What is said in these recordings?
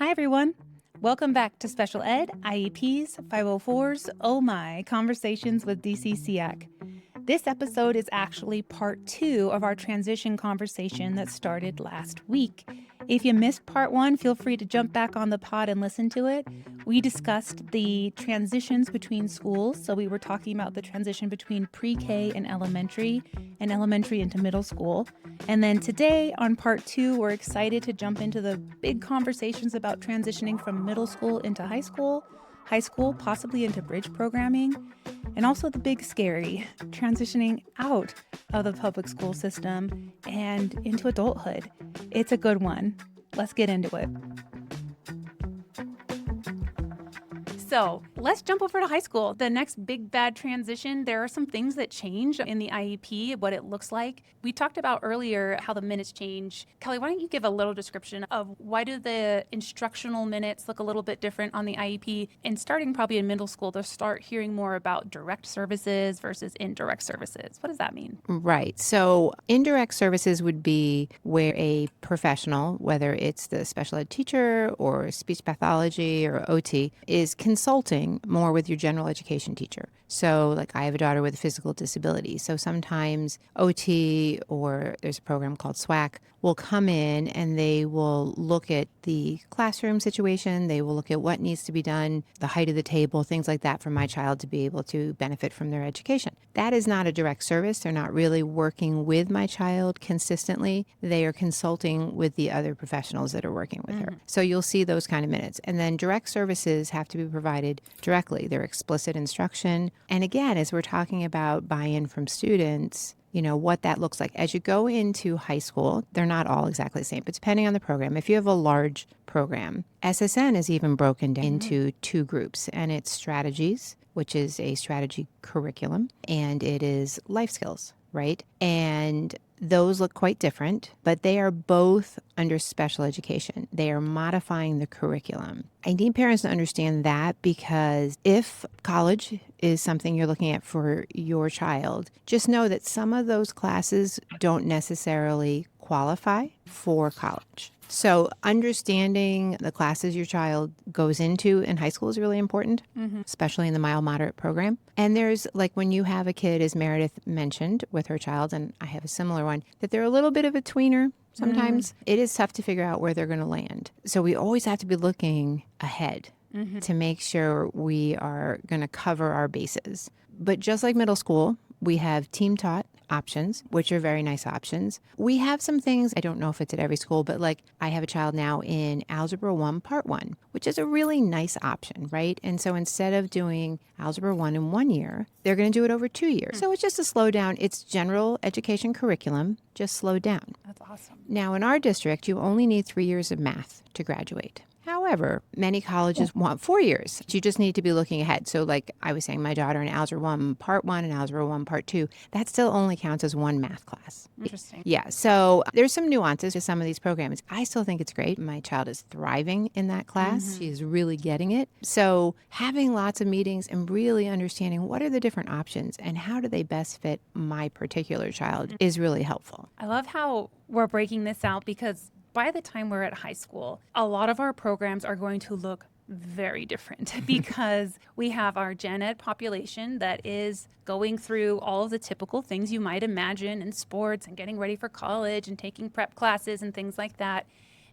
Hi, everyone. Welcome back to Special Ed, IEPs, 504s, Oh My, Conversations with DCSEAC. This episode is actually part 2 of our transition conversation that started last week. If you missed part 1, feel free to jump back on the pod and listen to it. We discussed the transitions between schools. So we were talking about the transition between pre-K and elementary into middle school. And then today on part 2, we're excited to jump into the big conversations about transitioning from middle school into high school possibly into bridge programming, and also the big scary, transitioning out of the public school system and into adulthood. It's a good one. Let's get into it. So let's jump over to high school. The next big bad transition, there are some things that change in the IEP, what it looks like. We talked about earlier how the minutes change. Kelly, why don't you give a little description of why do the instructional minutes look a little bit different on the IEP? And starting probably in middle school, they'll start hearing more about direct services versus indirect services. What does that mean? Right. So indirect services would be where a professional, whether it's the special ed teacher or speech pathology or OT, is consulting more with your general education teacher. So like I have a daughter with a physical disability. So sometimes OT or there's a program called SWAC will come in and they will look at the classroom situation. They will look at what needs to be done, the height of the table, things like that for my child to be able to benefit from their education. That is not a direct service. They're not really working with my child consistently. They are consulting with the other professionals that are working with her. So you'll see those kind of minutes. And then direct services have to be provided directly. They're explicit instruction. And again, as we're talking about buy-in from students, you know, what that looks like. As you go into high school, they're not all exactly the same, but depending on the program, if you have a large program, SSN is even broken down into 2 groups, and it's strategies, which is a strategy curriculum, and it is life skills, right? And those look quite different, but they are both under special education. They are modifying the curriculum. I need parents to understand that because if college is something you're looking at for your child, just know that some of those classes don't necessarily qualify for college. So understanding the classes your child goes into in high school is really important, especially in the mild moderate program. And there's like when you have a kid, as Meredith mentioned with her child, and I have a similar one, that they're a little bit of a tweener. Sometimes it is tough to figure out where they're going to land. So we always have to be looking ahead to make sure we are going to cover our bases. But just like middle school, we have team taught options, which are very nice options. We have some things, I don't know if it's at every school, but like I have a child now in Algebra 1, Part 1, which is a really nice option, right? And so instead of doing Algebra 1 in 1 year, they're going to do it over 2 years. So it's just a slow down. It's general education curriculum, just slow down. That's awesome. Now in our district, you only need 3 years of math to graduate. However, many colleges want 4 years. You just need to be looking ahead. So like I was saying, my daughter in Algebra 1 Part 1 and Algebra 1 Part 2, that still only counts as one math class. Interesting. Yeah, so there's some nuances to some of these programs. I still think it's great. My child is thriving in that class. She is really getting it. So having lots of meetings and really understanding what are the different options and how do they best fit my particular child is really helpful. I love how we're breaking this out because by the time we're at high school, a lot of our programs are going to look very different because we have our gen ed population that is going through all of the typical things you might imagine in sports and getting ready for college and taking prep classes and things like that.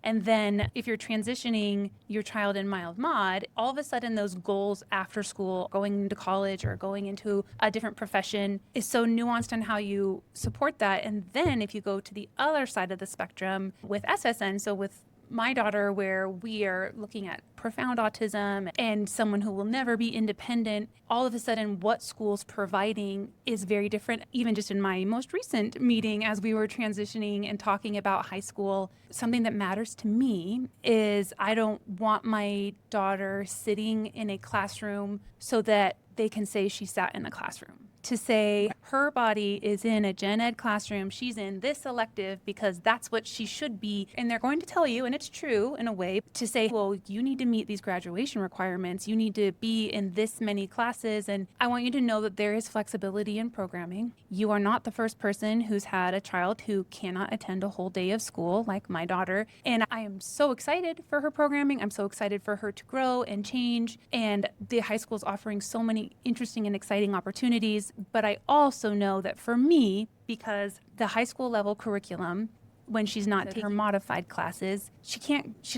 And then if you're transitioning your child in mild mod, all of a sudden those goals after school, going into college or going into a different profession is so nuanced on how you support that. And then if you go to the other side of the spectrum with SSN, so with my daughter, where we are looking at profound autism and someone who will never be independent, all of a sudden what school's providing is very different. Even just in my most recent meeting, as we were transitioning and talking about high school, something that matters to me is I don't want my daughter sitting in a classroom so that they can say she sat in the classroom. to say her body is in a gen ed classroom. She's in this elective because that's what she should be. And they're going to tell you, and it's true in a way, to say, well, you need to meet these graduation requirements. You need to be in this many classes. And I want you to know that there is flexibility in programming. You are not the first person who's had a child who cannot attend a whole day of school like my daughter. And I am so excited for her programming. I'm so excited for her to grow and change. And the high school is offering so many interesting and exciting opportunities. But I also know that for me, because the high school level curriculum, when she's not taking her modified classes, she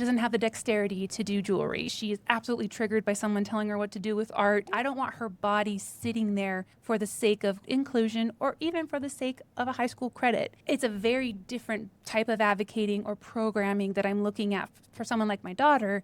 doesn't have the dexterity to do jewelry. She is absolutely triggered by someone telling her what to do with art. I don't want her body sitting there for the sake of inclusion or even for the sake of a high school credit. It's a very different type of advocating or programming that I'm looking at for someone like my daughter.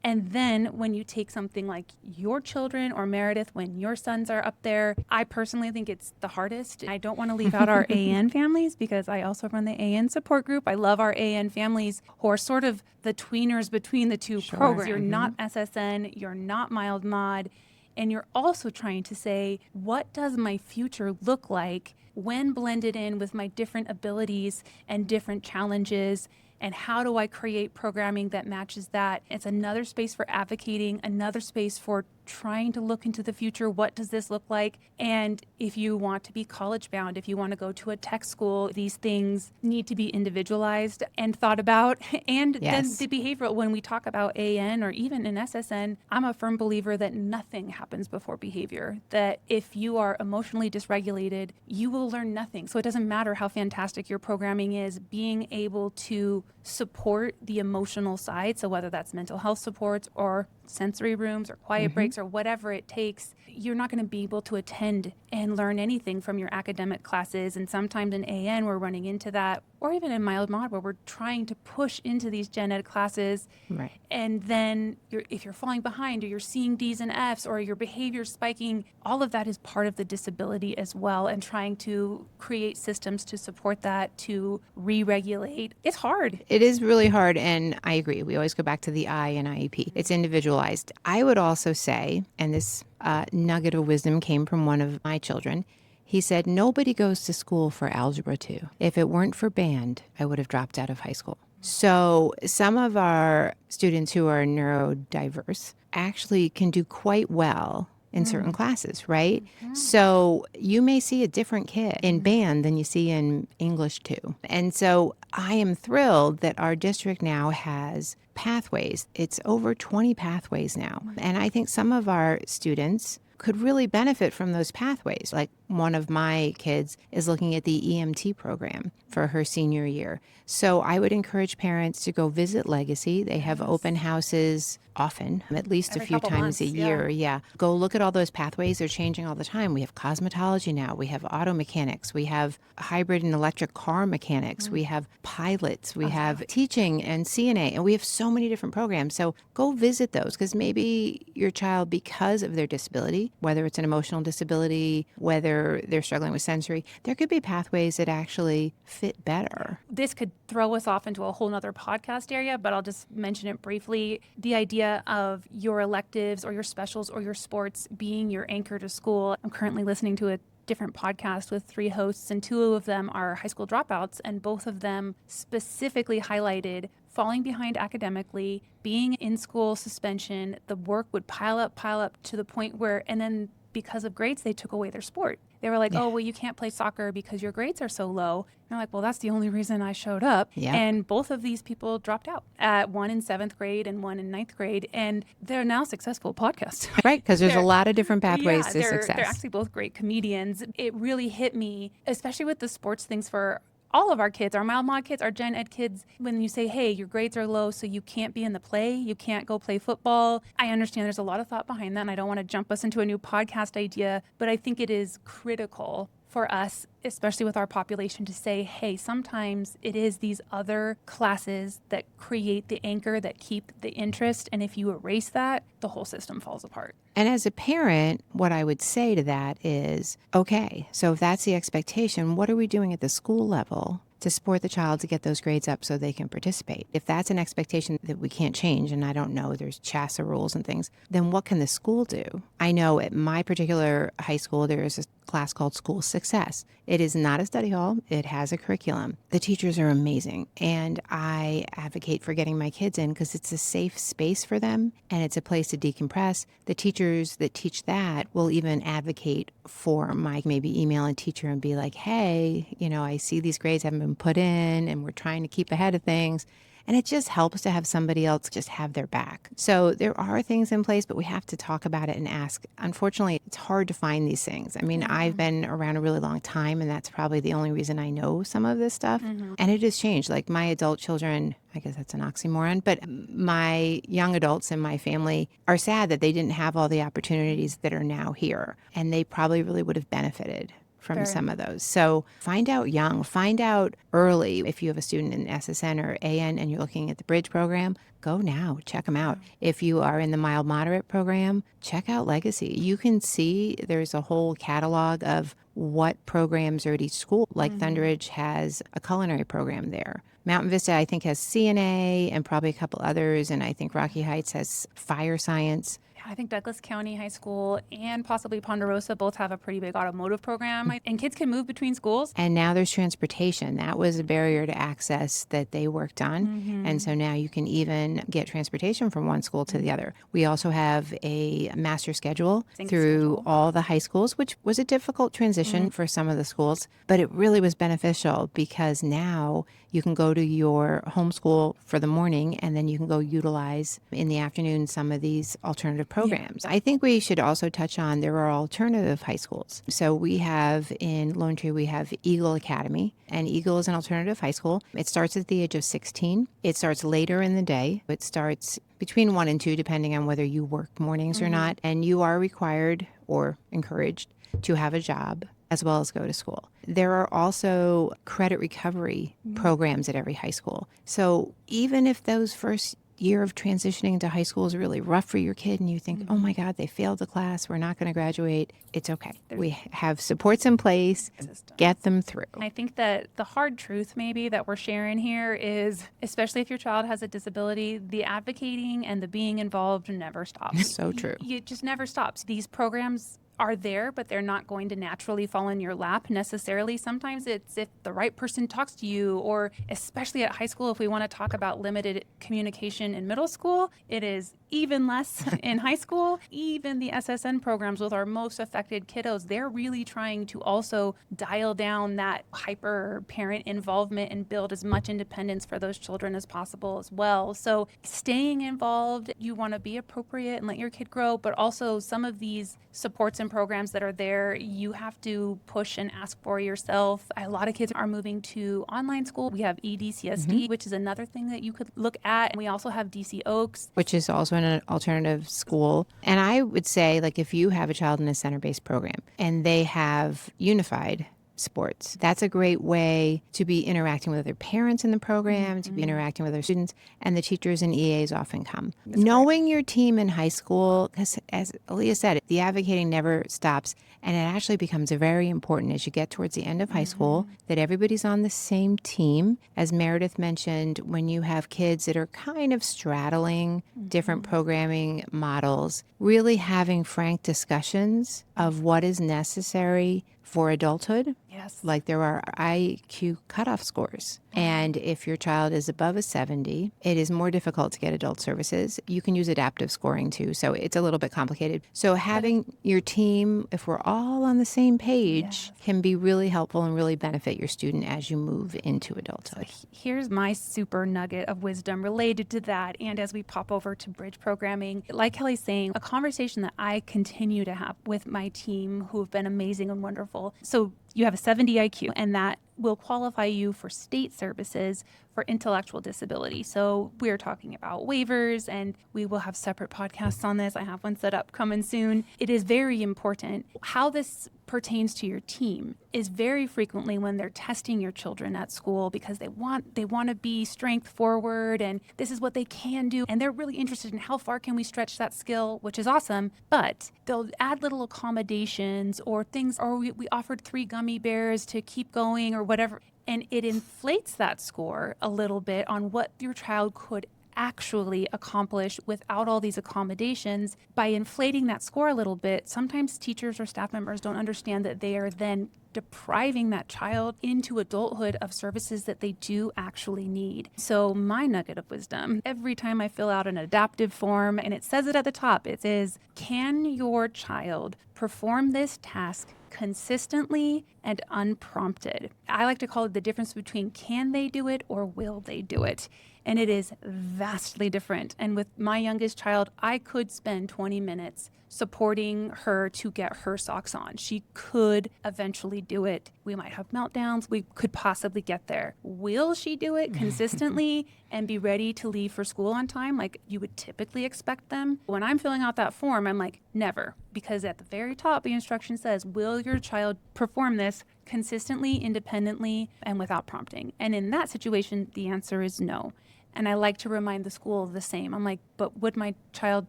And then when you take something like your children or Meredith, when your sons are up there, I personally think it's the hardest. I don't want to leave out our AN families because I also run the AN support group. I love our AN families who are sort of the tweeners between the two programs. You're not SSN, you're not mild mod, and you're also trying to say, what does my future look like when blended in with my different abilities and different challenges? And how do I create programming that matches that? It's another space for advocating, another space for trying to look into the future. What does this look like? And if you want to be college bound, if you want to go to a tech school, these things need to be individualized and thought about. And then the behavioral, when we talk about AN or even in SSN, I'm a firm believer that nothing happens before behavior, that if you are emotionally dysregulated, you will learn nothing. So it doesn't matter how fantastic your programming is, being able to support the emotional side. So whether that's mental health supports or sensory rooms or quiet breaks or whatever it takes, you're not going to be able to attend and learn anything from your academic classes. And sometimes in AN, we're running into that, or even in mild mod, where we're trying to push into these gen ed classes. Right. And then if you're falling behind or you're seeing D's and F's or your behavior's spiking, all of that is part of the disability as well. And trying to create systems to support that, to re-regulate. It's hard. It is really hard. And I agree. We always go back to the I in IEP. It's individualized. I would also say, and this nugget of wisdom came from one of my children. He said, nobody goes to school for Algebra 2. If it weren't for band, I would have dropped out of high school. So some of our students who are neurodiverse actually can do quite well in certain classes, right? So you may see a different kid in band than you see in English 2. And so I am thrilled that our district now has pathways. It's over 20 pathways now. And I think some of our students could really benefit from those pathways. Like one of my kids is looking at the EMT program for her senior year. So I would encourage parents to go visit Legacy. They have open houses often, at least a few times a year. Yeah. Go look at all those pathways. They're changing all the time. We have cosmetology now. We have auto mechanics. We have hybrid and electric car mechanics. We have pilots. We have teaching and CNA. And we have so many different programs. So go visit those because maybe your child, because of their disability, whether it's an emotional disability, whether they're struggling with sensory, there could be pathways that actually fit better. This could throw us off into a whole nother podcast area, but I'll just mention it briefly. The idea of your electives or your specials or your sports being your anchor to school. I'm currently listening to a different podcast with 3 hosts, and 2 of them are high school dropouts, and both of them specifically highlighted falling behind academically, being in school suspension. The work would pile up to the point where, and then because of grades, they took away their sport. They were like, oh, well, you can't play soccer because your grades are so low. And they're like, well, that's the only reason I showed up. Yeah. And both of these people dropped out, one in 7th grade and one in 9th grade. And they're now successful podcasts. Right, because there's a lot of different pathways to success. They're actually both great comedians. It really hit me, especially with the sports things for all of our kids, our mild mod kids, our gen ed kids, when you say, hey, your grades are low, so you can't be in the play, you can't go play football. I understand there's a lot of thought behind that, and I don't want to jump us into a new podcast idea, but I think it is critical for us, especially with our population, to say, hey, sometimes it is these other classes that create the anchor, that keep the interest, and if you erase that, the whole system falls apart. And as a parent, what I would say to that is, okay, so if that's the expectation, what are we doing at the school level to support the child to get those grades up so they can participate. If that's an expectation that we can't change, and I don't know, there's CHASA rules and things, then what can the school do? I know at my particular high school, there is a class called School Success. It is not a study hall. It has a curriculum. The teachers are amazing. And I advocate for getting my kids in because it's a safe space for them and it's a place to decompress. The teachers that teach that will even advocate for my maybe email a teacher and be like, hey, I see these grades haven't been put in and we're trying to keep ahead of things. And it just helps to have somebody else just have their back. So there are things in place, but we have to talk about it and ask. Unfortunately, it's hard to find these things. I mean, I've been around a really long time, and that's probably the only reason I know some of this stuff. And it has changed. Like my adult children, I guess that's an oxymoron, but my young adults in my family are sad that they didn't have all the opportunities that are now here. And they probably really would have benefited from some of those. So find out young, find out early. If you have a student in SSN or AN and you're looking at the Bridge program, go now, check them out. If you are in the mild moderate program, check out Legacy. You can see there's a whole catalog of what programs are at each school. Like Thunderbridge has a culinary program there. Mountain Vista, I think, has CNA and probably a couple others. And I think Rocky Heights has fire science. I think Douglas County High School and possibly Ponderosa both have a pretty big automotive program, and kids can move between schools. And now there's transportation. That was a barrier to access that they worked on. And so now you can even get transportation from one school to the other. We also have a master schedule through all the high schools, which was a difficult transition for some of the schools, but it really was beneficial because now you can go to your homeschool for the morning and then you can go utilize in the afternoon some of these alternative programs. I think we should also touch on there are alternative high schools. So we have in Lone Tree, we have Eagle Academy, and Eagle is an alternative high school. It starts at the age of 16. It starts later in the day. It starts between 1 and 2, depending on whether you work mornings or not. And you are required or encouraged to have a job as well as go to school. There are also credit recovery programs at every high school. So even if those first year of transitioning to high school is really rough for your kid and you think, oh my God, they failed the class, we're not going to graduate, it's okay. We have supports in place, get them through. I think that the hard truth maybe that we're sharing here is, especially if your child has a disability, the advocating and the being involved never stops. So true. It just never stops. These programs are there, but they're not going to naturally fall in your lap necessarily. Sometimes it's if the right person talks to you, or especially at high school, if we want to talk about limited communication in middle school, it is even less in high school. Even the SSN programs with our most affected kiddos, they're really trying to also dial down that hyper parent involvement and build as much independence for those children as possible as well. So staying involved, you want to be appropriate and let your kid grow, but also some of these supports and programs that are there, you have to push and ask for yourself. A lot of kids are moving to online school. We have EDCSD, which is another thing that you could look at. And we also have DC Oaks, which is also an alternative school. And I would say, like, if you have a child in a center-based program and they have unified sports, that's a great way to be interacting with other parents in the program, to be interacting with other students, and the teachers and EAs often come. Knowing your team in high school, because as Aaliyah said, the advocating never stops, and it actually becomes very important as you get towards the end of high school that everybody's on the same team. As Meredith mentioned, when you have kids that are kind of straddling different programming models, really having frank discussions of what is necessary for adulthood. Yes. Like there are IQ cutoff scores. And if your child is above a 70, it is more difficult to get adult services. You can use adaptive scoring too, so it's a little bit complicated. So having your team, if we're all on the same page, can be really helpful and really benefit your student as you move into adulthood. Here's my super nugget of wisdom related to that. And as we pop over to bridge programming, like Kelly's saying, a conversation that I continue to have with my team who have been amazing and wonderful. So you have a 70 IQ, and that will qualify you for state services for intellectual disability. So we're talking about waivers, and we will have separate podcasts on this. I have one set up coming soon. It is very important. How this pertains to your team is very frequently when they're testing your children at school because they want to be strength forward and this is what they can do, and they're really interested in how far can we stretch that skill, which is awesome. But they'll add little accommodations or things, or we offered 3 gummy bears to keep going or whatever. And it inflates that score a little bit on what your child could actually accomplish without all these accommodations. By inflating that score a little bit, sometimes teachers or staff members don't understand that they are then depriving that child into adulthood of services that they do actually need. So my nugget of wisdom, every time I fill out an adaptive form, and it says it at the top, it says, can your child perform this task consistently and unprompted? I like to call it the difference between can they do it or will they do it? And it is vastly different. And with my youngest child, I could spend 20 minutes supporting her to get her socks on. She could eventually do it. We might have meltdowns. We could possibly get there. Will she do it consistently and be ready to leave for school on time like you would typically expect them? When I'm filling out that form, I'm like, never. Because at the very top, the instruction says, will your child perform this consistently, independently, and without prompting? And in that situation, the answer is no. And I like to remind the school the same. I'm like, but would my child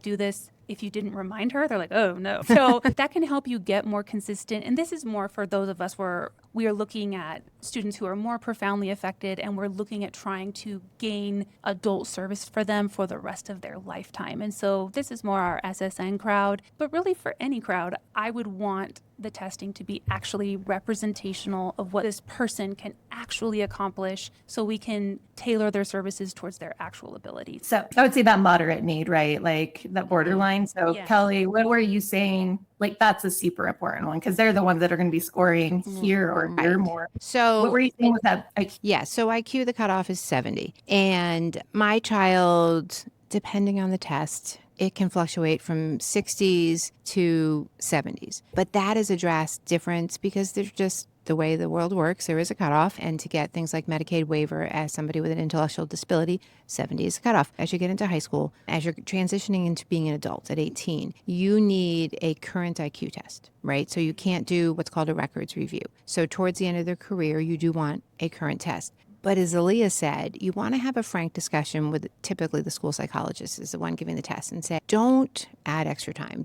do this if you didn't remind her? They're like, oh, no. So that can help you get more consistent. And this is more for those of us where we are looking at students who are more profoundly affected, and we're looking at trying to gain adult service for them for the rest of their lifetime. And so this is more our SSN crowd. But really for any crowd, I would want the testing to be actually representational of what this person can actually accomplish so we can tailor their services towards their actual abilities. So I would say that moderate need, right? Like that borderline. So Yes. Kelly, what were you saying? Like that's a super important one because they're the ones that are going to be scoring here or here more. So What were you saying with that? yeah, so IQ, the cutoff is 70. And my child, depending on the test, it can fluctuate from 60s to 70s. But that is a drastic difference because there's just the way the world works. There is a cutoff. And to get things like Medicaid waiver as somebody with an intellectual disability, 70 is the cutoff. As you get into high school, as you're transitioning into being an adult at 18, you need a current IQ test, right? So you can't do what's called a records review. So towards the end of their career, you do want a current test. But as Aaliyah said, you want to have a frank discussion with typically the school psychologist is the one giving the test and say, don't add extra time.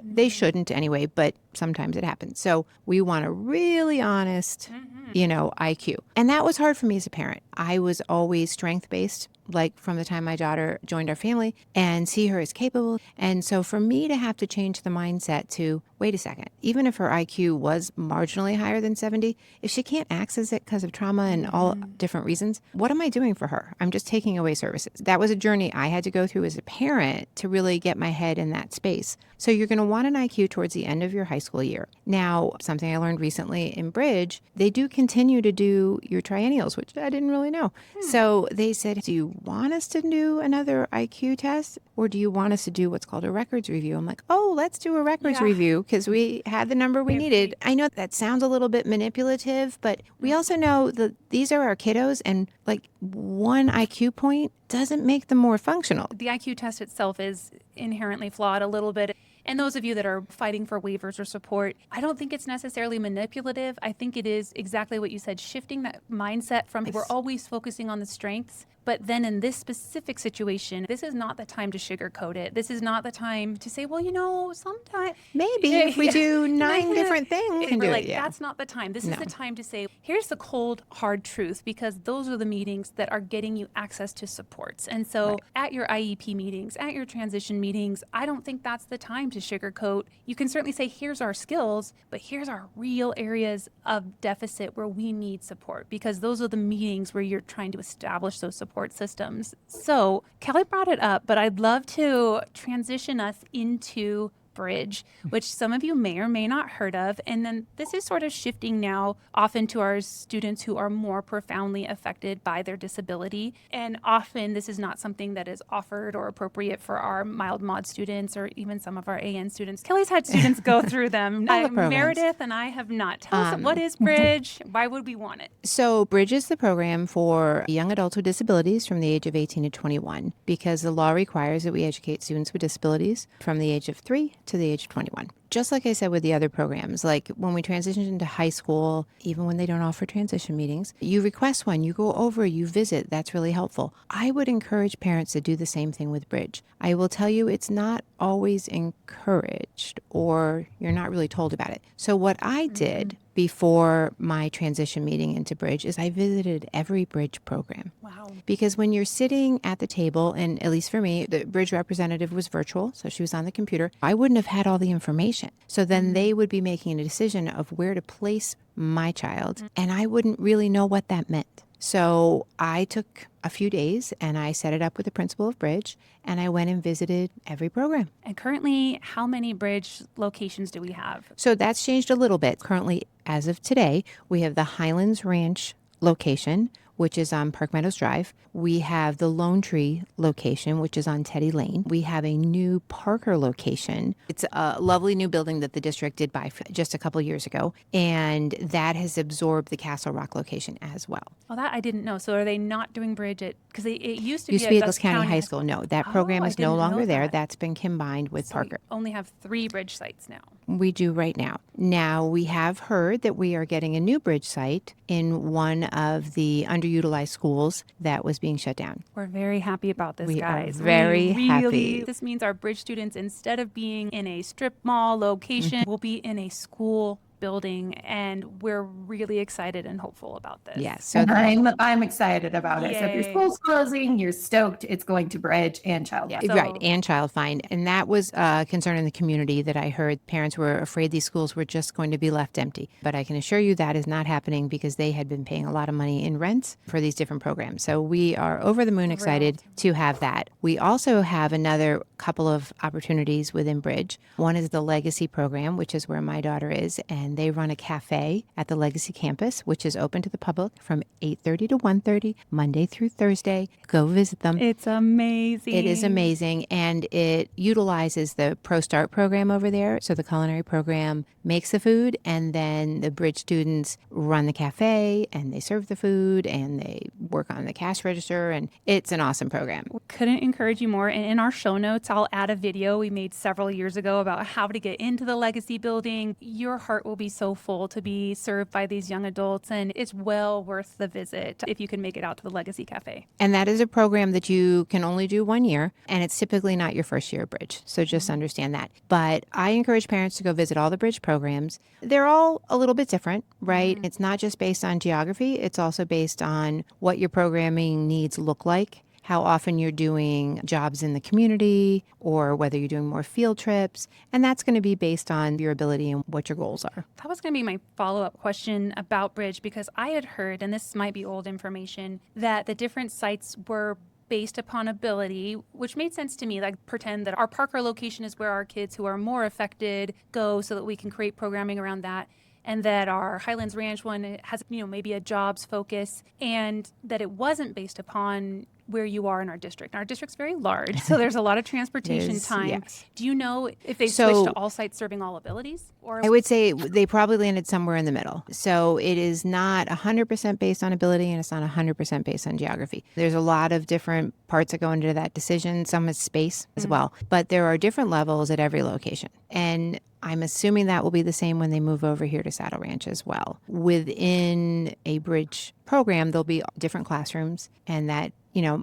They shouldn't anyway, but sometimes it happens. So we want a really honest, IQ. And that was hard for me as a parent. I was always strength-based, like from the time my daughter joined our family, and see her as capable. And so for me to have to change the mindset to, wait a second, even if her IQ was marginally higher than 70, if she can't access it because of trauma and all different reasons, what am I doing for her? I'm just taking away services. That was a journey I had to go through as a parent to really get my head in that space. So you're going to want an IQ towards the end of your high school year. Now, something I learned recently in Bridge, they do continue to do your triennials, which I didn't really know. So they said, do you want us to do another IQ test or do you want us to do what's called a records review? I'm like, oh, let's do a records review because we had the number we needed. I know that sounds a little bit manipulative, but we also know that these are our kiddos and like one IQ point doesn't make them more functional. The IQ test itself is inherently flawed a little bit. And those of you that are fighting for waivers or support, I don't think it's necessarily manipulative. I think it is exactly what you said, shifting that mindset from we're always focusing on the strengths. But then in this specific situation, this is not the time to sugarcoat it. This is not the time to say, well, sometimes. Maybe if we do 9 different things, we can do it. That's not the time. This is the time to say, here's the cold, hard truth, because those are the meetings that are getting you access to supports. And so at your IEP meetings, at your transition meetings, I don't think that's the time to sugarcoat. You can certainly say, here's our skills, but here's our real areas of deficit where we need support, because those are the meetings where you're trying to establish those support systems. So Kelly brought it up, but I'd love to transition us into Bridge, which some of you may or may not heard of. And then this is sort of shifting now often to our students who are more profoundly affected by their disability. And often this is not something that is offered or appropriate for our mild mod students or even some of our AN students. Kelly's had students go through them. Meredith and I have not. Tell us, what is Bridge? Why would we want it? So Bridge is the program for young adults with disabilities from the age of 18 to 21 because the law requires that we educate students with disabilities from the age of 3 to the age of 21. just like I said with the other programs, like when we transitioned into high school, even when they don't offer transition meetings, you request one, you go over, you visit. That's really helpful. I would encourage parents to do the same thing with Bridge. I will tell you, it's not always encouraged, or you're not really told about it. So what I did before my transition meeting into Bridge is I visited every Bridge program. Wow. Because when you're sitting at the table, and at least for me, the Bridge representative was virtual, so she was on the computer, I wouldn't have had all the information. So then they would be making a decision of where to place my child, and I wouldn't really know what that meant. So I took a few days and I set it up with the principal of Bridge, and I went and visited every program. And currently, how many Bridge locations do we have? So that's changed a little bit. Currently, as of today, we have the Highlands Ranch location, which is on Park Meadows Drive. We have the Lone Tree location, which is on Teddy Lane. We have a new Parker location. It's a lovely new building that the district did buy just a couple years ago, and that has absorbed the Castle Rock location as well. Well, that I didn't know. So are they not doing Bridge at, because it used to be Used to at be at Dutchess Dutchess County High School. No, that program I is no didn't longer know there. that. That's been combined with So Parker. we only have 3 Bridge sites now. We do right now. Now, we have heard that we are getting a new Bridge site in one of the underutilized schools that was being shut down. We're very happy about this, We are guys. very We happy. This means our Bridge students, instead of being in a strip mall location, will be in a school building, and we're really excited and hopeful about this. Yes. So And I'm excited about it. So if your Yay. school's closing, you're stoked it's going to Bridge and Child. Yeah. Life. right, So- and child find. And that was a concern in the community that I heard. Parents were afraid these schools were just going to be left empty. But I can assure you that is not happening, because they had been paying a lot of money in rents for these different programs. So we are over the moon excited to have that. We also have another couple of opportunities within Bridge. One is the Legacy program, which is where my daughter is, and they run a cafe at the Legacy campus, which is open to the public from 8:30 to 1:30, Monday through Thursday. Go visit them. It's amazing. It is amazing, and it utilizes the Pro Start program over there. So the culinary program makes the food, and then the Bridge students run the cafe, and they serve the food, and they work on the cash register, and it's an awesome program. Couldn't encourage you more. And in our show notes, I'll add a video we made several years ago about how to get into the Legacy building. Your heart will be so full to be served by these young adults, and it's well worth the visit if you can make it out to the Legacy Cafe. And that is a program that you can only do 1 year, and it's typically not your first year of Bridge. So just understand that. But I encourage parents to go visit all the Bridge programs. They're all a little bit different, right? It's not just based on geography. It's also based on what your programming needs look like, how often you're doing jobs in the community, or whether you're doing more field trips. And that's going to be based on your ability and what your goals are. That was going to be my follow-up question about Bridge, because I had heard, and this might be old information, that the different sites were based upon ability, which made sense to me. Like, pretend that our Parker location is where our kids who are more affected go, so that we can create programming around that. And that our Highlands Ranch one has, maybe a jobs focus, and that it wasn't based upon where you are in our district. And our district's very large, so there's a lot of transportation It is, time. yes. Do you know if they So- switched to all sites serving all abilities? Or I would say they probably landed somewhere in the middle. So it is not 100% based on ability, and it's not 100% based on geography. There's a lot of different parts that go into that decision. Some is space as well. But there are different levels at every location. And I'm assuming that will be the same when they move over here to Saddle Ranch as well. Within a Bridge program, there'll be different classrooms, and that,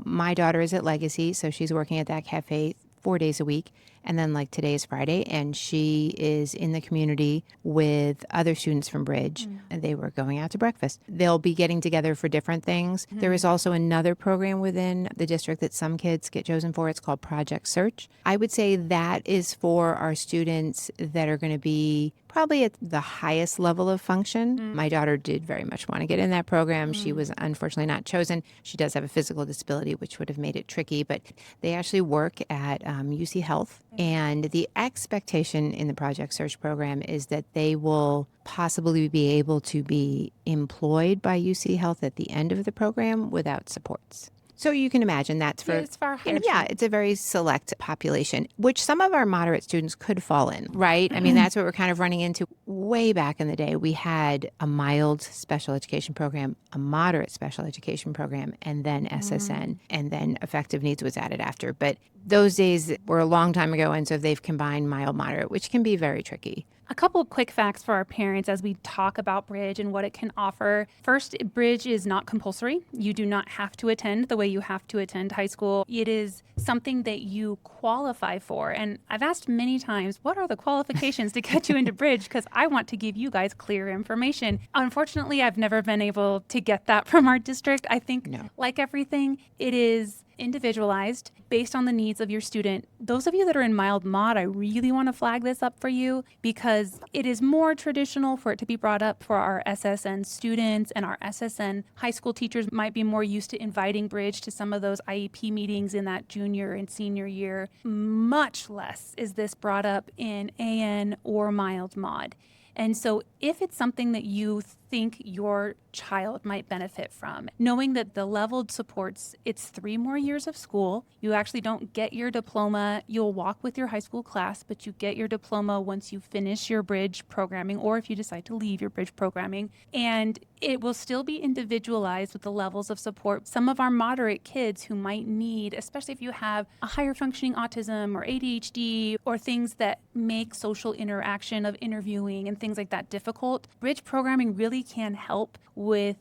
my daughter is at Legacy, so she's working at that cafe 4 days a week. And then, like, today is Friday, and she is in the community with other students from Bridge, and they were going out to breakfast. They'll be getting together for different things. There is also another program within the district that some kids get chosen for. It's called Project Search. I would say that is for our students that are going to be probably at the highest level of function. My daughter did very much want to get in that program. She was unfortunately not chosen. She does have a physical disability, which would have made it tricky, but they actually work at UC Health. And the expectation in the Project Search program is that they will possibly be able to be employed by UC Health at the end of the program without supports. So you can imagine that's for, it's for higher yeah, it's a very select population, which some of our moderate students could fall in, right? I mean, that's what we're kind of running into. Way back in the day, we had a mild special education program, a moderate special education program, and then SSN, and then effective needs was added after. But those days were a long time ago, and so they've combined mild, moderate, which can be very tricky. A couple of quick facts for our parents as we talk about Bridge and what it can offer. First, Bridge is not compulsory. You do not have to attend the way you have to attend high school. It is something that you qualify for. And I've asked many times, what are the qualifications to get you into Bridge? Because I want to give you guys clear information. Unfortunately, I've never been able to get that from our district. I think, like everything, it is individualized based on the needs of your student. Those of you that are in mild mod, I really want to flag this up for you because it is more traditional for it to be brought up for our SSN students, and our SSN high school teachers might be more used to inviting Bridge to some of those IEP meetings in that junior and senior year. Much less is this brought up in AN or mild mod. And so if it's something that you think your child might benefit from, knowing that the leveled supports, it's 3 more years of school. You actually don't get your diploma. You'll walk with your high school class, but you get your diploma once you finish your Bridge programming, or if you decide to leave your Bridge programming. And it will still be individualized with the levels of support. Some of our moderate kids who might need, especially if you have a higher functioning autism or ADHD or things that make social interaction of interviewing and things like that difficult, Bridge programming really can help with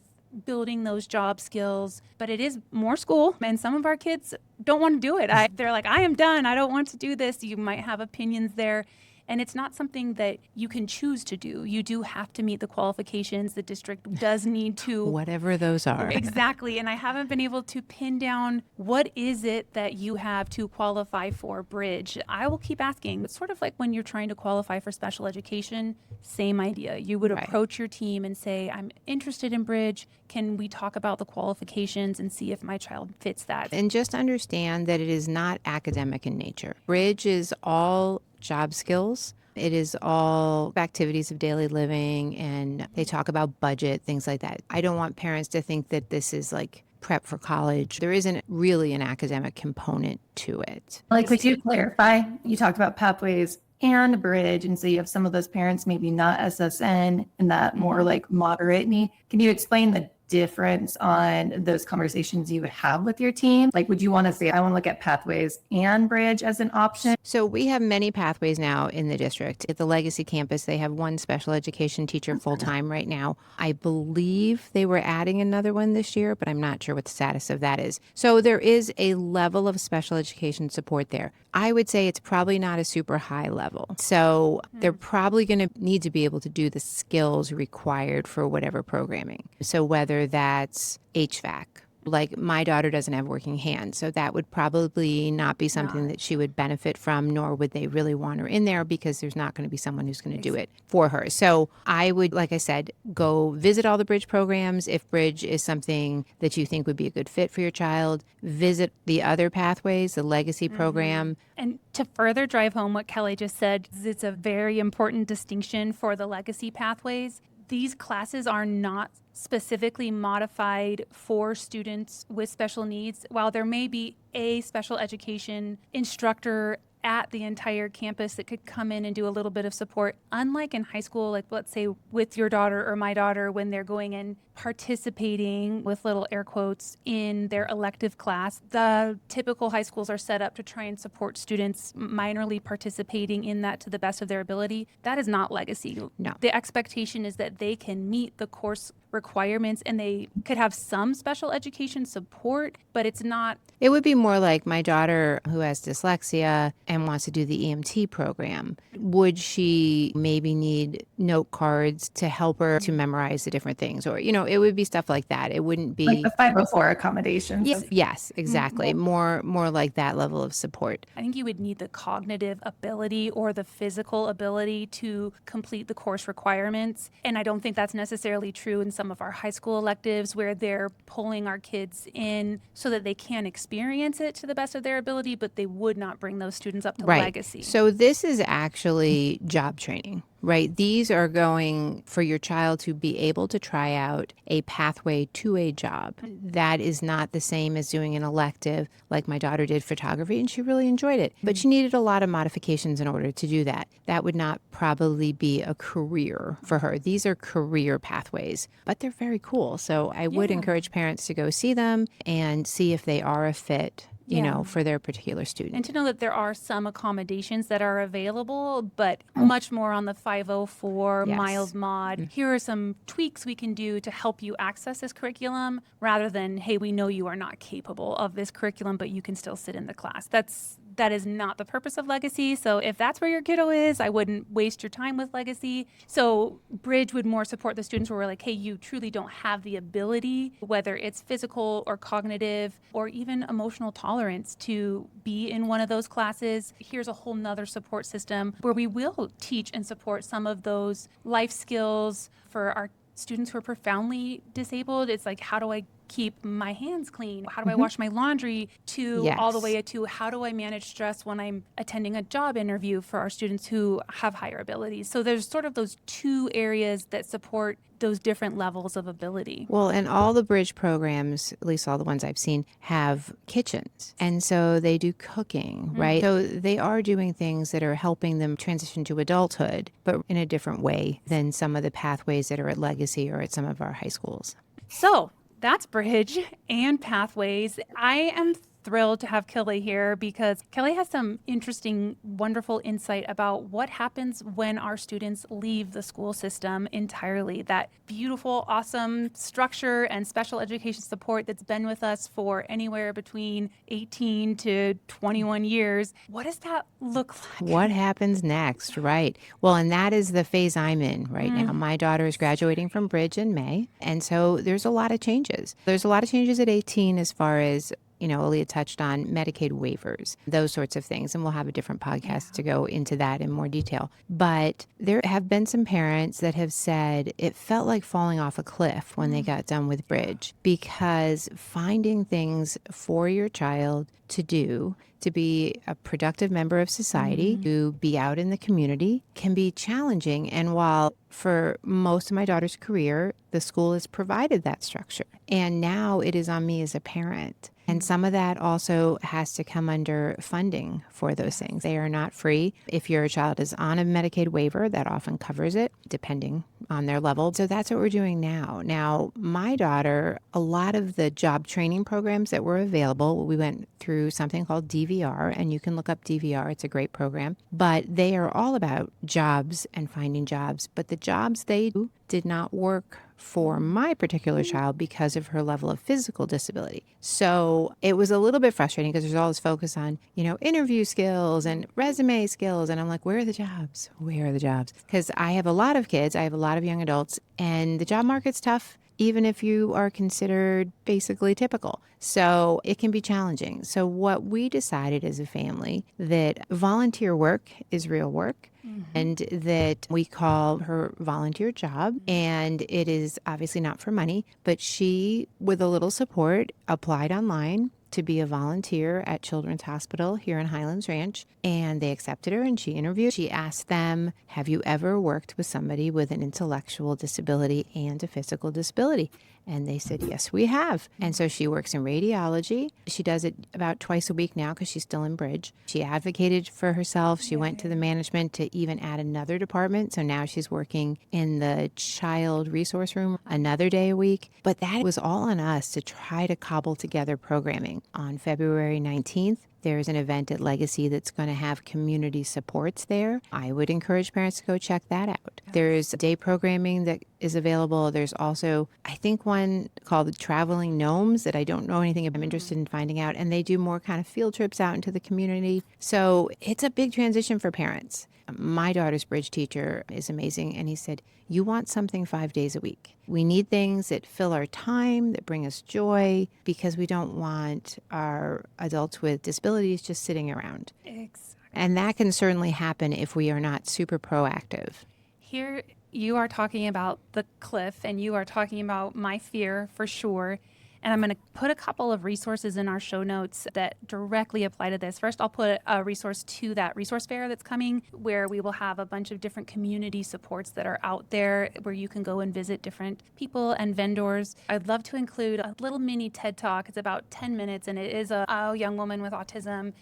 building those job skills. But it is more school, and some of our kids don't want to do it. They're like, I am done. I don't want to do this. You might have opinions there. And it's not something that you can choose to do. You do have to meet the qualifications. The district does need to. Whatever those are. Exactly. And I haven't been able to pin down what is it that you have to qualify for Bridge. I will keep asking. It's sort of like when you're trying to qualify for special education, same idea. You would approach your team and say, I'm interested in Bridge. Can we talk about the qualifications and see if my child fits that? And just understand that it is not academic in nature. Bridge is all job skills. It is all activities of daily living, and they talk about budget, things like that. I don't want parents to think that this is like prep for college. There isn't really an academic component to it. Like, could you clarify? You talked about pathways and Bridge, and so you have some of those parents maybe not SSN and that more like moderate need. Can you explain the difference on those conversations you would have with your team? Like, would you want to say, I want to look at pathways and Bridge as an option? So we have many pathways now in the district. At the Legacy campus, they have one special education teacher full-time right now. I believe they were adding another one this year, but I'm not sure what the status of that is. So there is a level of special education support there. I would say it's probably not a super high level. So they're probably going to need to be able to do the skills required for whatever programming. So whether that's HVAC, like my daughter doesn't have working hands, so that would probably not be something that she would benefit from, nor would they really want her in there because there's not going to be someone who's going to do it for her. So I would, like I said, go visit all the Bridge programs. If Bridge is something that you think would be a good fit for your child, visit the other pathways, the Legacy program. And to further drive home what Kelly just said, it's a very important distinction for the Legacy pathways. These classes are not specifically modified for students with special needs. While there may be a special education instructor at the entire campus that could come in and do a little bit of support, unlike in high school, like let's say with your daughter or my daughter, when they're going and participating with little air quotes in their elective class, the typical high schools are set up to try and support students minorly participating in that to the best of their ability. That is not Legacy. No. The expectation is that they can meet the course requirements and they could have some special education support, but it's not. It would be more like my daughter who has dyslexia and wants to do the EMT program. Would she maybe need note cards to help her to memorize the different things? Or, it would be stuff like that. It wouldn't be Like the 504 accommodations. Yes, exactly. More like that level of support. I think you would need the cognitive ability or the physical ability to complete the course requirements. And I don't think that's necessarily true in some of our high school electives where they're pulling our kids in so that they can experience it to the best of their ability, but they would not bring those students up to Legacy. So this is actually job training. Right. These are going for your child to be able to try out a pathway to a job. That is not the same as doing an elective like my daughter did photography, and she really enjoyed it. But she needed a lot of modifications in order to do that. That would not probably be a career for her. These are career pathways, but they're very cool. So I would encourage parents to go see them and see if they are a fit Yeah. for their particular student. And to know that there are some accommodations that are available, but much more on the 504 Yes. mild mod. Here are some tweaks we can do to help you access this curriculum rather than, hey, we know you are not capable of this curriculum, but you can still sit in the class. That is not the purpose of Legacy. So if that's where your kiddo is, I wouldn't waste your time with Legacy. So Bridge would more support the students where we're like, hey, you truly don't have the ability, whether it's physical or cognitive or even emotional tolerance, to be in one of those classes. Here's a whole nother support system where we will teach and support some of those life skills for our students who are profoundly disabled. It's like, how do I keep my hands clean? How do I wash my laundry? To all the Yes. way to how do I manage stress when I'm attending a job interview for our students who have higher abilities. So there's sort of those two areas that support those different levels of ability. Well, and all the Bridge programs, at least all the ones I've seen, have kitchens. And so they do cooking, right? So they are doing things that are helping them transition to adulthood, but in a different way than some of the pathways that are at Legacy or at some of our high schools. So that's Bridge and Pathways. I am thrilled to have Kelly here because Kelly has some interesting, wonderful insight about what happens when our students leave the school system entirely. That beautiful, awesome structure and special education support that's been with us for anywhere between 18 to 21 years. What does that look like? What happens next, right? Well, and that is the phase I'm in right now. My daughter is graduating from Bridge in May, and so there's a lot of changes. There's a lot of changes at 18 as far as Aaliyah touched on Medicaid waivers, those sorts of things. And we'll have a different podcast to go into that in more detail. But there have been some parents that have said it felt like falling off a cliff when they got done with Bridge, because finding things for your child to do, to be a productive member of society, to be out in the community can be challenging. And while for most of my daughter's career, the school has provided that structure, and now it is on me as a parent. And some of that also has to come under funding for those things. They are not free. If your child is on a Medicaid waiver, that often covers it, depending on their level. So that's what we're doing now. Now, my daughter, a lot of the job training programs that were available, we went through something called DVR, and you can look up DVR. It's a great program. But they are all about jobs and finding jobs. But the jobs they do did not work for my particular child because of her level of physical disability. So it was a little bit frustrating because there's all this focus on, interview skills and resume skills. And I'm like, where are the jobs? Where are the jobs? Because I have a lot of kids, I have a lot of young adults, and the job market's tough, even if you are considered basically typical. So it can be challenging. So what we decided as a family, that volunteer work is real work, and that we call her volunteer job. And it is obviously not for money, but she, with a little support, applied online to be a volunteer at Children's Hospital here in Highlands Ranch. And they accepted her and she interviewed. She asked them, have you ever worked with somebody with an intellectual disability and a physical disability? And they said, yes, we have. And so she works in radiology. She does it about twice a week now because she's still in Bridge. She advocated for herself. She went to the management to even add another department. So now she's working in the child resource room another day a week. But that was all on us to try to cobble together programming. On February 19th, there's an event at Legacy that's going to have community supports there. I would encourage parents to go check that out. There's day programming that is available. There's also, I think, one called Traveling Gnomes that I don't know anything about. I'm interested in finding out. And they do more kind of field trips out into the community. So it's a big transition for parents. My daughter's Bridge teacher is amazing. And he said, you want something 5 days a week. We need things that fill our time, that bring us joy, because we don't want our adults with disabilities just sitting around. Exactly. And that can certainly happen if we are not super proactive. Here you are talking about the cliff, and you are talking about my fear for sure. And I'm going to put a couple of resources in our show notes that directly apply to this. First, I'll put a resource to that resource fair that's coming, where we will have a bunch of different community supports that are out there where you can go and visit different people and vendors. I'd love to include a little mini TED Talk. It's about 10 minutes, and it is a young woman with autism.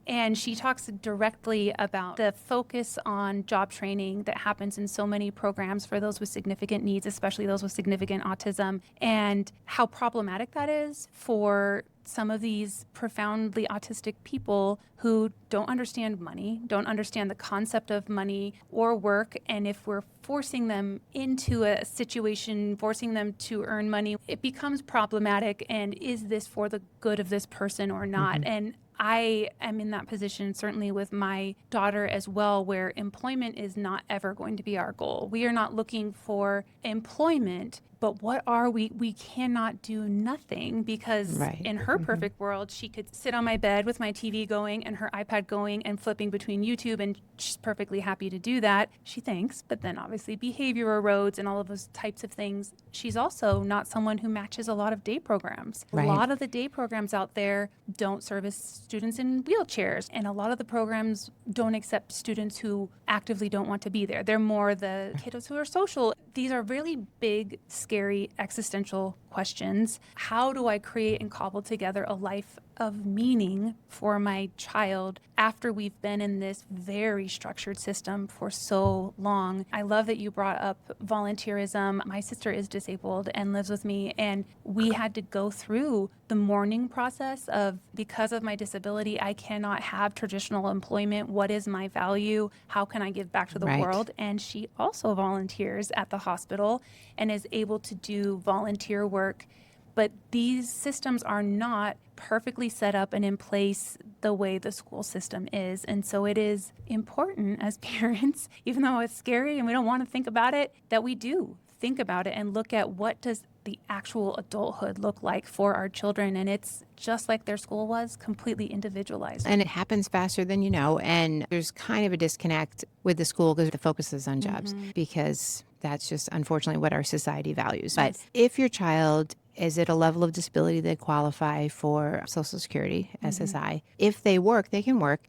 And she talks directly about the focus on job training that happens in so many programs for those with significant needs, especially those with significant autism, and how problematic that is for some of these profoundly autistic people who don't understand money, don't understand the concept of money or work. And if we're forcing them into a situation, forcing them to earn money, it becomes problematic. And is this for the good of this person or not? And I am in that position, certainly with my daughter as well, where employment is not ever going to be our goal. We are not looking for employment, but what are we? We cannot do nothing because in her perfect world, she could sit on my bed with my TV going and her iPad going and flipping between YouTube, and she's perfectly happy to do that. She thinks, but then obviously behavior erodes and all of those types of things. She's also not someone who matches a lot of day programs. A lot of the day programs out there don't service students in wheelchairs, and a lot of the programs don't accept students who actively don't want to be there. They're more the kiddos who are social. These are really big, scary, existential questions. How do I create and cobble together a life of meaning for my child after we've been in this very structured system for so long? I love that you brought up volunteerism. My sister is disabled and lives with me, and we had to go through the mourning process of, because of my disability, I cannot have traditional employment. What is my value? How can I give back to the world? And she also volunteers at the hospital and is able to do volunteer work. But these systems are not perfectly set up and in place the way the school system is. And so it is important as parents, even though it's scary and we don't want to think about it, that we do think about it and look at what does the actual adulthood look like for our children. And it's just like their school was, completely individualized. And it happens faster than you know. And there's kind of a disconnect with the school because the focus is on jobs, because that's just unfortunately what our society values. But if your child is at a level of disability that qualify for Social Security, SSI, if they work, they can work,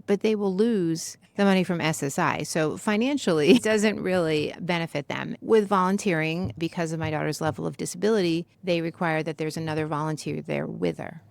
but they will lose the money from SSI. So financially, it doesn't really benefit them. With volunteering, because of my daughter's level of disability, they require that there's another volunteer there with her.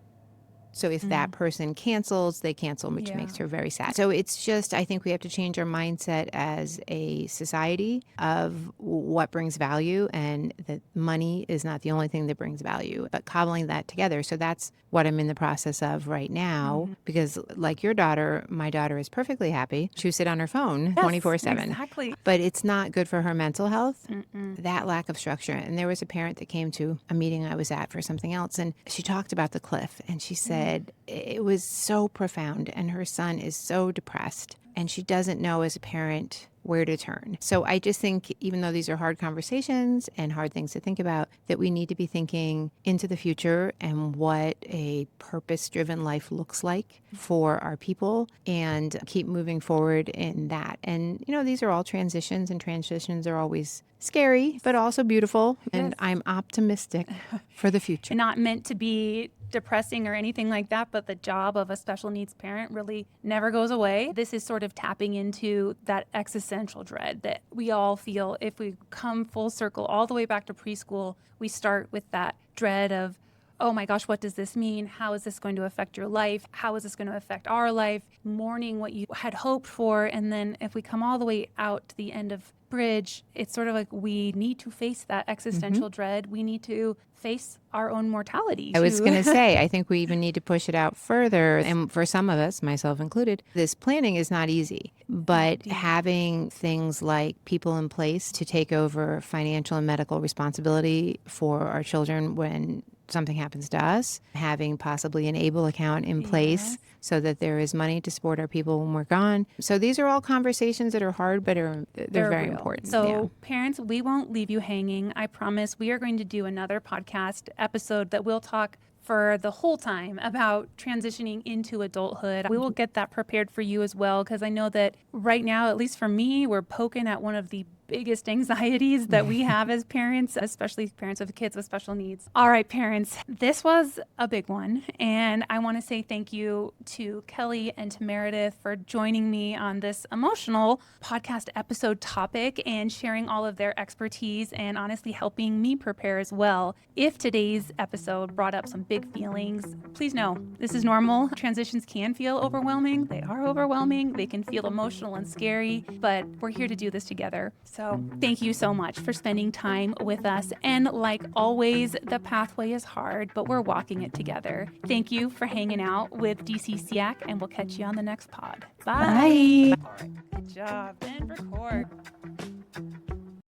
So if that person cancels, they cancel, which makes her very sad. So it's just, I think we have to change our mindset as a society of what brings value, and that money is not the only thing that brings value, but cobbling that together. So that's what I'm in the process of right now, because like your daughter, my daughter is perfectly happy to sit on her phone 24/7. Exactly. But it's not good for her mental health, that lack of structure. And there was a parent that came to a meeting I was at for something else, and she talked about the cliff, and she said, it was so profound, and her son is so depressed, and she doesn't know as a parent where to turn. So I just think, even though these are hard conversations and hard things to think about, that we need to be thinking into the future and what a purpose-driven life looks like for our people, and keep moving forward in that. And, you know, these are all transitions, and transitions are always scary, but also beautiful. And I'm optimistic for the future. Not meant to be depressing or anything like that, but the job of a special needs parent really never goes away. This is sort of tapping into that existential dread that we all feel. If we come full circle all the way back to preschool, we start with that dread of, oh my gosh, what does this mean? How is this going to affect your life? How is this going to affect our life? Mourning what you had hoped for. And then if we come all the way out to the end of bridge, it's sort of like we need to face that existential dread. We need to face our own mortality. I was going to say, I think we even need to push it out further. And for some of us, myself included, this planning is not easy. But having things like people in place to take over financial and medical responsibility for our children when something happens to us, having possibly an ABLE account in place so that there is money to support our people when we're gone. So these are all conversations that are hard, but they're very real. important. So parents, we won't leave you hanging. I promise. We are going to do another podcast episode that we'll talk for the whole time about transitioning into adulthood. We will get that prepared for you as well, because I know that right now, at least for me, we're poking at one of the biggest anxieties that we have as parents, especially parents of kids with special needs. All right, parents, this was a big one. And I want to say thank you to Kelly and to Meredith for joining me on this emotional podcast episode topic and sharing all of their expertise and honestly helping me prepare as well. If today's episode brought up some big feelings, please know this is normal. Transitions can feel overwhelming. They are overwhelming. They can feel emotional and scary, but we're here to do this together. So thank you so much for spending time with us. And like always, the pathway is hard, but we're walking it together. Thank you for hanging out with DCSEAC, and we'll catch you on the next pod. Bye. Bye. All right. Good job. And record.